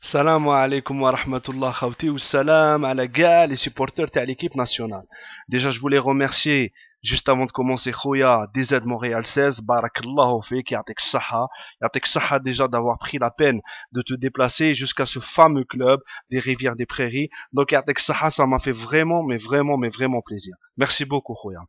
Salam alaikum wa rahmatullah khawti ou salam à la gars, les supporters de l'équipe nationale. Déjà, je voulais remercier, juste avant de commencer, Khoya, DZ Montréal 16, barakallahu fik, yatek saha déjà d'avoir pris la peine de te déplacer jusqu'à ce fameux club des Rivières des Prairies. Donc, yatek saha, ça m'a fait vraiment, mais vraiment plaisir. Merci beaucoup, Khoya.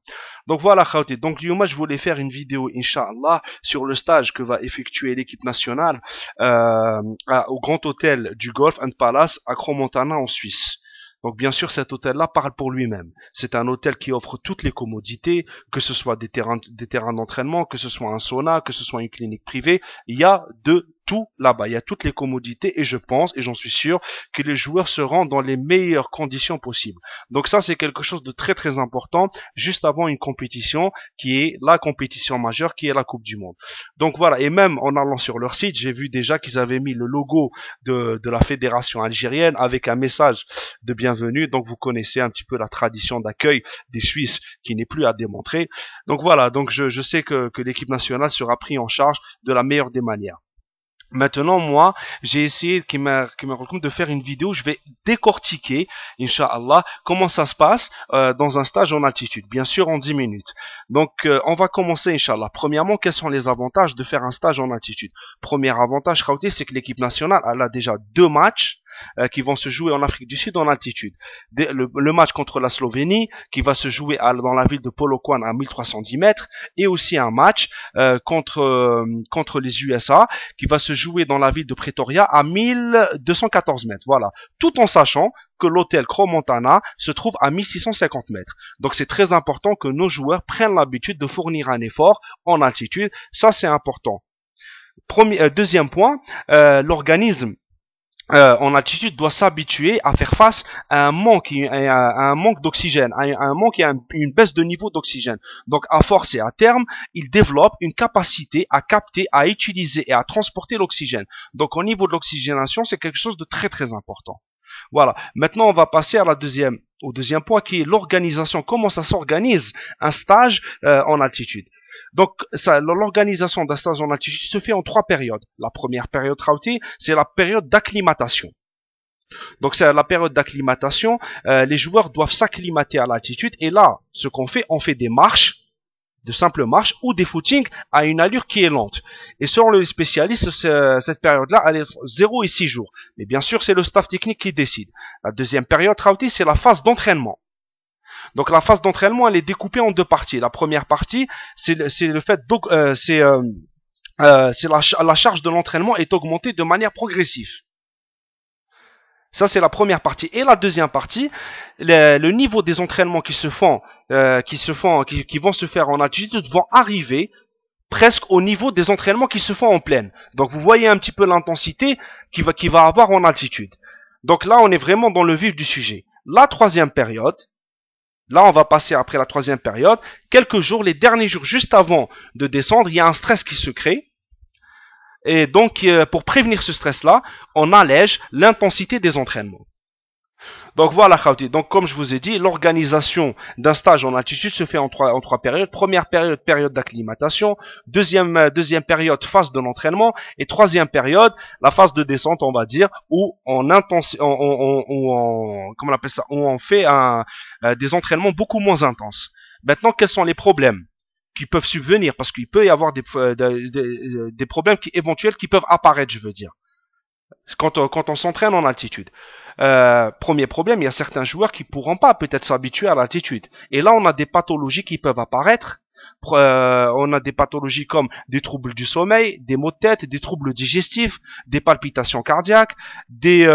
Donc voilà, khawti. Donc, Yuma, je voulais faire une vidéo, Inch'Allah, sur le stage que va effectuer l'équipe nationale au Grand Hôtel du Golf and Palace à Crans-Montana en Suisse. Donc bien sûr, cet hôtel-là parle pour lui-même. C'est un hôtel qui offre toutes les commodités, que ce soit des terrains d'entraînement, que ce soit un sauna, que ce soit une clinique privée. Il y a de tout là-bas. Il y a toutes les commodités et je pense, et j'en suis sûr, que les joueurs se rendent dans les meilleures conditions possibles. Donc ça, c'est quelque chose de très très important juste avant une compétition qui est la compétition majeure, qui est la Coupe du Monde. Donc voilà, et même en allant sur leur site, j'ai vu déjà qu'ils avaient mis le logo de la fédération algérienne avec un message de bienvenue. Donc vous connaissez un petit peu la tradition d'accueil des Suisses qui n'est plus à démontrer. Donc voilà, donc je sais que l'équipe nationale sera prise en charge de la meilleure des manières. Maintenant, moi, j'ai essayé qui m'a recommandé de faire une vidéo. Je vais décortiquer, Inch'Allah, comment ça se passe dans un stage en altitude. Bien sûr, en 10 minutes. Donc, on va commencer, Inch'Allah. Premièrement, quels sont les avantages de faire un stage en altitude? Premier avantage, Khawti, c'est que l'équipe nationale, elle a déjà 2 matchs qui vont se jouer en Afrique du Sud en altitude. Le match contre la Slovénie, qui va se jouer dans la ville de Polokwane à 1310 mètres, et aussi un match contre les USA, qui va se jouer dans la ville de Pretoria à 1214 mètres. Voilà. Tout en sachant que l'hôtel Crans-Montana se trouve à 1650 mètres. Donc c'est très important que nos joueurs prennent l'habitude de fournir un effort en altitude. Ça, c'est important. Deuxième point, l'organisme en altitude doit s'habituer à faire face à un manque d'oxygène, à un manque et à une baisse de niveau d'oxygène. Donc à force et à terme, il développe une capacité à capter, à utiliser et à transporter l'oxygène. Donc au niveau de l'oxygénation, c'est quelque chose de très très important. Voilà. Maintenant, on va passer au deuxième point qui est l'organisation. Comment ça s'organise un stage en altitude? Donc, l'organisation d'un stage en altitude se fait en 3 périodes. La première période, Rauti, c'est la période d'acclimatation. Donc, c'est la période d'acclimatation. Les joueurs doivent s'acclimater à l'altitude. Et là, ce qu'on fait, on fait des marches, de simples marches ou des footings à une allure qui est lente. Et selon les spécialistes, cette période-là, elle est 0 et 6 jours. Mais bien sûr, c'est le staff technique qui décide. La deuxième période, Rauti, c'est la phase d'entraînement. Donc la phase d'entraînement, elle est découpée en 2 parties. La première partie, c'est le fait la charge de l'entraînement est augmentée de manière progressive. Ça, c'est la première partie. Et la deuxième partie, le niveau des entraînements qui vont se faire en altitude vont arriver presque au niveau des entraînements qui se font en plaine. Donc vous voyez un petit peu l'intensité qu'il va avoir en altitude. Donc là, on est vraiment dans le vif du sujet. La troisième période, là, on va passer après la troisième période. Quelques jours, les derniers jours, juste avant de descendre, il y a un stress qui se crée. Et donc, pour prévenir ce stress-là, on allège l'intensité des entraînements. Donc voilà, Khawti. Donc comme je vous ai dit, l'organisation d'un stage en altitude se fait en trois périodes. Première période, période d'acclimatation. Deuxième période, phase de l'entraînement. Et troisième période, la phase de descente, on va dire, où on fait des entraînements beaucoup moins intenses. Maintenant, quels sont les problèmes qui peuvent subvenir? Parce qu'il peut y avoir des problèmes éventuels qui peuvent apparaître, je veux dire, quand on s'entraîne en altitude. Premier problème, il y a certains joueurs qui pourront pas peut-être s'habituer à l'altitude. Et là, on a des pathologies qui peuvent apparaître. On a des pathologies comme des troubles du sommeil, des maux de tête, des troubles digestifs, des palpitations cardiaques, des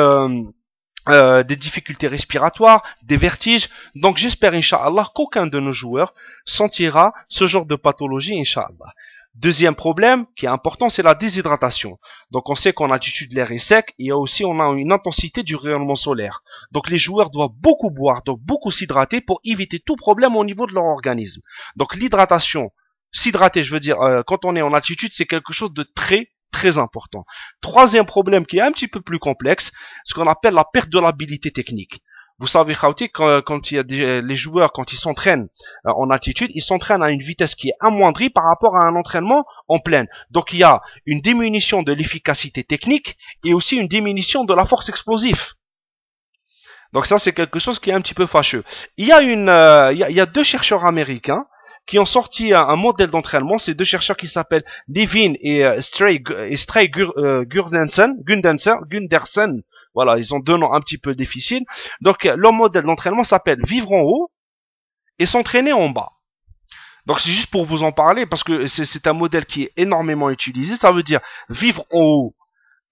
difficultés respiratoires, des vertiges. Donc j'espère, Inch'Allah, qu'aucun de nos joueurs sentira ce genre de pathologie, Inch'Allah. Deuxième problème qui est important, c'est la déshydratation. Donc on sait qu'en altitude l'air est sec, et aussi on a une intensité du rayonnement solaire. Donc les joueurs doivent beaucoup boire, donc beaucoup s'hydrater pour éviter tout problème au niveau de leur organisme. Donc l'hydratation, s'hydrater, je veux dire, quand on est en altitude, c'est quelque chose de très important. Troisième problème qui est un petit peu plus complexe, ce qu'on appelle la perte de l'habilité technique. Vous savez, Khawti, quand il y a les joueurs, quand ils s'entraînent en altitude, ils s'entraînent à une vitesse qui est amoindrie par rapport à un entraînement en plaine. Donc il y a une diminution de l'efficacité technique et aussi une diminution de la force explosive. Donc ça, c'est quelque chose qui est un petit peu fâcheux. Il y a deux chercheurs américains qui ont sorti un modèle d'entraînement. Ces deux chercheurs qui s'appellent Levin et Stray Gundersen. Voilà, ils ont deux noms un petit peu difficiles. Donc leur modèle d'entraînement s'appelle vivre en haut et s'entraîner en bas. Donc c'est juste pour vous en parler parce que c'est un modèle qui est énormément utilisé. Ça veut dire vivre en haut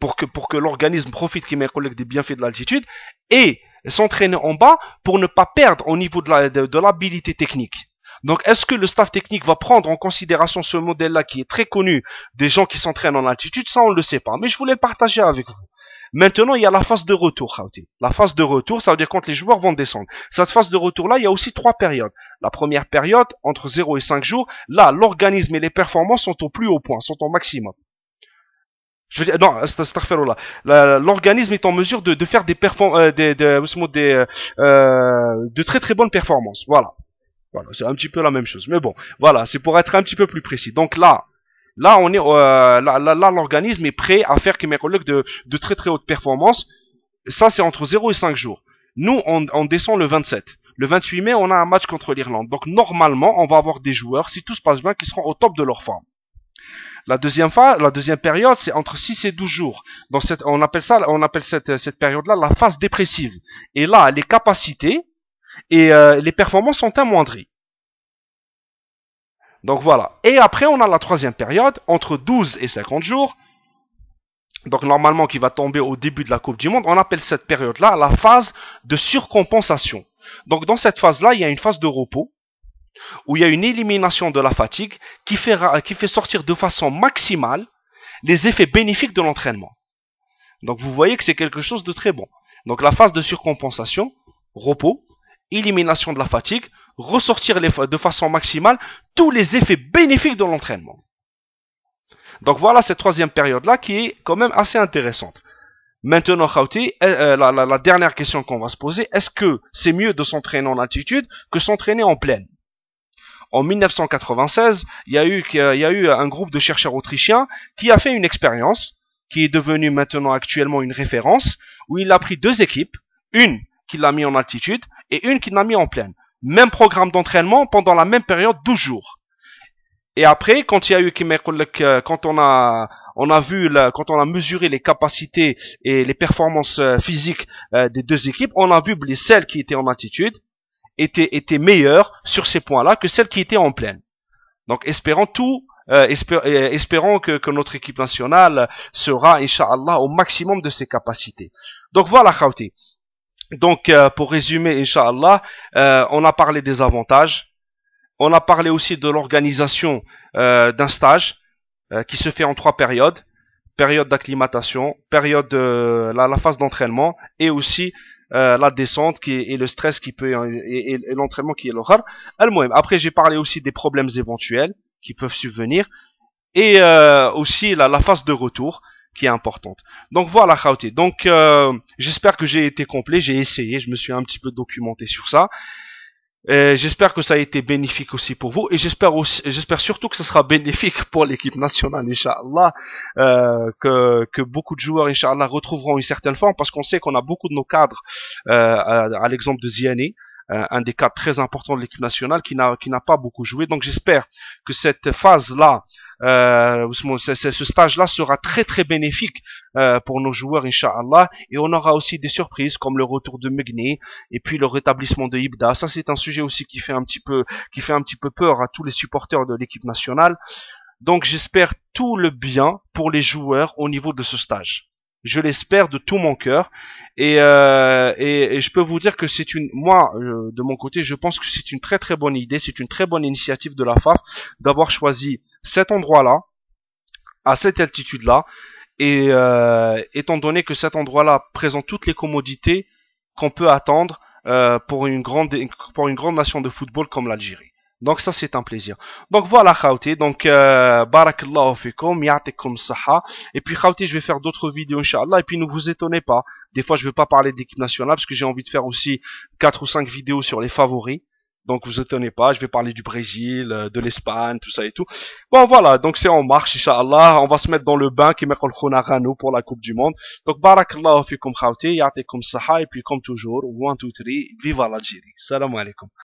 pour que l'organisme profite qui des bienfaits de l'altitude et s'entraîner en bas pour ne pas perdre au niveau de l'habilité technique. Donc est-ce que le staff technique va prendre en considération ce modèle-là qui est très connu des gens qui s'entraînent en altitude? Ça on ne le sait pas, mais je voulais le partager avec vous. Maintenant, il y a la phase de retour, Khawti. La phase de retour, ça veut dire quand les joueurs vont descendre. Cette phase de retour-là, il y a aussi 3 périodes. La première période, entre 0 et 5 jours, là, l'organisme et les performances sont au plus haut point, sont au maximum. Je veux dire, non, l'organisme est en mesure de faire des de très très bonnes performances. Voilà. Voilà, c'est un petit peu la même chose. Mais bon, voilà, c'est pour être un petit peu plus précis. Donc là, on est, là, l'organisme est prêt à faire de très très hautes performances. Ça, c'est entre 0 et 5 jours. Nous, on descend le 27. Le 28 mai, on a un match contre l'Irlande. Donc normalement, on va avoir des joueurs, si tout se passe bien, qui seront au top de leur forme. La deuxième période, c'est entre 6 et 12 jours. On appelle cette période-là la phase dépressive. Et là, les capacités et les performances sont amoindries. Donc voilà. Et après, on a la troisième période, entre 12 et 50 jours. Donc normalement, qui va tomber au début de la Coupe du Monde. On appelle cette période-là la phase de surcompensation. Donc dans cette phase-là, il y a une phase de repos, où il y a une élimination de la fatigue qui fait sortir de façon maximale les effets bénéfiques de l'entraînement. Donc vous voyez que c'est quelque chose de très bon. Donc la phase de surcompensation, repos, élimination de la fatigue, ressortir de façon maximale tous les effets bénéfiques de l'entraînement. Donc voilà cette troisième période-là qui est quand même assez intéressante. Maintenant, Khawti, la dernière question qu'on va se poser, est-ce que c'est mieux de s'entraîner en altitude que s'entraîner en plaine? En 1996, il y a eu un groupe de chercheurs autrichiens qui a fait une expérience, qui est devenue maintenant actuellement une référence, où il a pris deux équipes, une qui l'a mis en altitude et une qui l'a mis en plaine. Même programme d'entraînement pendant la même période, 12 jours. Et après, quand il y a eu, quand on a mesuré les capacités et les performances physiques des deux équipes, on a vu celles qui étaient en altitude étaient meilleures sur ces points-là que celles qui étaient en plaine. Donc espérons que notre équipe nationale sera, Inch'Allah, au maximum de ses capacités. Donc voilà, Khawti. Donc pour résumer, Inch'Allah, on a parlé des avantages. On a parlé aussi de l'organisation d'un stage qui se fait en 3 périodes. Période d'acclimatation, période de la phase d'entraînement et aussi la descente et le stress et l'entraînement qui est l'horaire. Après j'ai parlé aussi des problèmes éventuels qui peuvent subvenir et aussi la phase de retour qui est importante. Donc voilà, Khawti. Donc j'espère que j'ai été complet, j'ai essayé, je me suis un petit peu documenté sur ça. J'espère que ça a été bénéfique aussi pour vous et j'espère surtout que ce sera bénéfique pour l'équipe nationale, Inch'Allah, que beaucoup de joueurs, Inch'Allah, retrouveront une certaine forme parce qu'on sait qu'on a beaucoup de nos cadres, à l'exemple de Ziani, un des cadres très importants de l'équipe nationale qui n'a pas beaucoup joué. Donc j'espère que cette phase-là, ce stage-là sera très très bénéfique pour nos joueurs, Inch'Allah, et on aura aussi des surprises comme le retour de Megni et puis le rétablissement de Ibda. Ça c'est un sujet aussi qui fait un petit peu peur à tous les supporters de l'équipe nationale. Donc j'espère tout le bien pour les joueurs au niveau de ce stage. Je l'espère de tout mon cœur et je peux vous dire que de mon côté, je pense que c'est une très très bonne idée, c'est une très bonne initiative de la FAF d'avoir choisi cet endroit-là, à cette altitude-là, et étant donné que cet endroit-là présente toutes les commodités qu'on peut attendre pour une grande nation de football comme l'Algérie. Donc ça c'est un plaisir. Donc voilà Khawti, donc barakallahu fikum, ya'tikum saha. Et puis Khawti, je vais faire d'autres vidéos Inch'Allah, et puis ne vous étonnez pas. Des fois je vais pas parler d'équipe nationale parce que j'ai envie de faire aussi 4 ou 5 vidéos sur les favoris. Donc vous étonnez pas, je vais parler du Brésil, de l'Espagne, tout ça et tout. Bon voilà, donc c'est en marche Inch'Allah, on va se mettre dans le bain qui met le pour la Coupe du Monde. Donc barakallahu fikum Khawti, ya'tikum saha, et puis comme toujours, 1, 2, 3, viva l'Algérie. Salam alaikum.